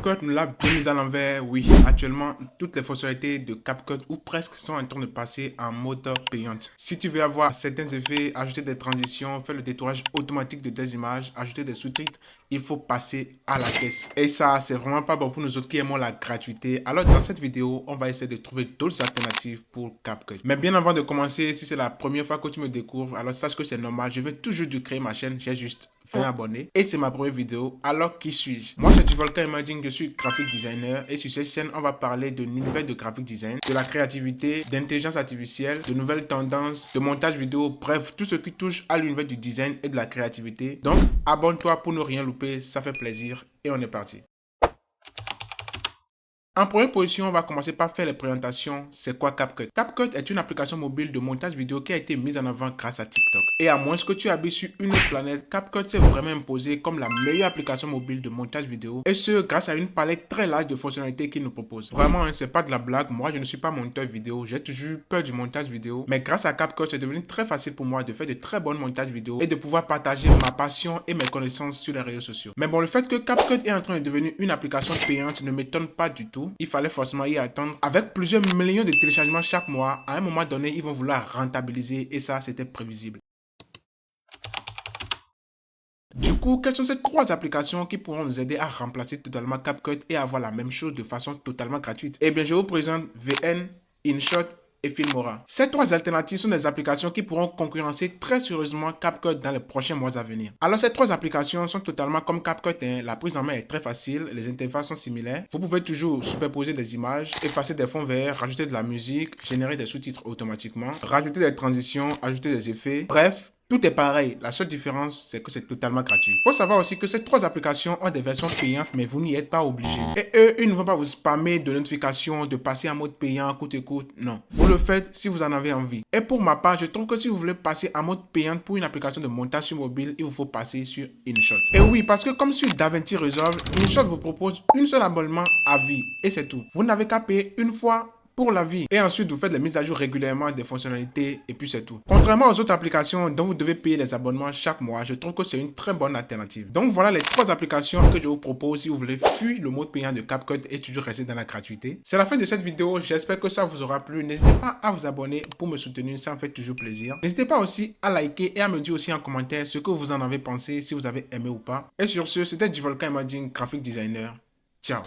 CapCut nous l'a bien mis à l'envers. Oui, actuellement, toutes les fonctionnalités de CapCut ou presque sont en train de passer en mode payante. Si tu veux avoir certains effets, ajouter des transitions, faire le détourage automatique de tes images, ajouter des sous-titres, il faut passer à la caisse. Et ça, c'est vraiment pas bon pour nous autres qui aimons la gratuité. Alors dans cette vidéo, on va essayer de trouver d'autres alternatives pour CapCut. Mais bien avant de commencer, si c'est la première fois que tu me découvres, alors sache que c'est normal. Je vais toujours de créer ma chaîne, j'ai juste 20 abonnés et c'est ma première vidéo. Alors qui suis-je? Moi c'est Volcan Imagine, je suis graphic designer et sur cette chaîne on va parler de l'univers de graphic design, de la créativité, d'intelligence artificielle, de nouvelles tendances, de montage vidéo, bref tout ce qui touche à l'univers du design et de la créativité. Donc abonne-toi pour ne rien louper, ça fait plaisir et on est parti. En première position, on va commencer par faire les présentations. C'est quoi CapCut? CapCut est une application mobile de montage vidéo qui a été mise en avant grâce à TikTok. Et à moins que tu habites sur une autre planète, CapCut s'est vraiment imposé comme la meilleure application mobile de montage vidéo. Et ce, grâce à une palette très large de fonctionnalités qu'il nous propose. Vraiment, hein, c'est pas de la blague. Moi, je ne suis pas monteur vidéo. J'ai toujours eu peur du montage vidéo. Mais grâce à CapCut, c'est devenu très facile pour moi de faire de très bons montages vidéo et de pouvoir partager ma passion et mes connaissances sur les réseaux sociaux. Mais bon, le fait que CapCut est en train de devenir une application payante ne m'étonne pas du tout. Il fallait forcément y attendre. Avec plusieurs millions de téléchargements chaque mois, à un moment donné, ils vont vouloir rentabiliser et ça, c'était prévisible. Du coup, quelles sont ces trois applications qui pourront nous aider à remplacer totalement CapCut et avoir la même chose de façon totalement gratuite? Eh bien, je vous présente VN, InShot et Filmora. Ces trois alternatives sont des applications qui pourront concurrencer très sérieusement CapCut dans les prochains mois à venir. Alors ces trois applications sont totalement comme CapCut, hein. La prise en main est très facile, les interfaces sont similaires. Vous pouvez toujours superposer des images, effacer des fonds verts, rajouter de la musique, générer des sous-titres automatiquement, rajouter des transitions, ajouter des effets. Bref, tout est pareil, la seule différence, c'est que c'est totalement gratuit. Faut savoir aussi que ces trois applications ont des versions payantes, mais vous n'y êtes pas obligé. Et eux, ils ne vont pas vous spammer de notifications, de passer en mode payant, coûte que coûte. Non. Vous le faites si vous en avez envie. Et pour ma part, je trouve que si vous voulez passer en mode payant pour une application de montage sur mobile, il vous faut passer sur InShot. Et oui, parce que comme sur DaVinci Resolve, InShot vous propose une seule abonnement à vie. Et c'est tout. Vous n'avez qu'à payer une fois pour la vie. Et ensuite, vous faites les mises à jour régulièrement des fonctionnalités et puis c'est tout. Contrairement aux autres applications dont vous devez payer les abonnements chaque mois, je trouve que c'est une très bonne alternative. Donc voilà les trois applications que je vous propose si vous voulez fuir le mode payant de CapCut et toujours rester dans la gratuité. C'est la fin de cette vidéo. J'espère que ça vous aura plu. N'hésitez pas à vous abonner pour me soutenir. Ça me fait toujours plaisir. N'hésitez pas aussi à liker et à me dire aussi en commentaire ce que vous en avez pensé, si vous avez aimé ou pas. Et sur ce, c'était Volcan Imagine, graphic designer. Ciao.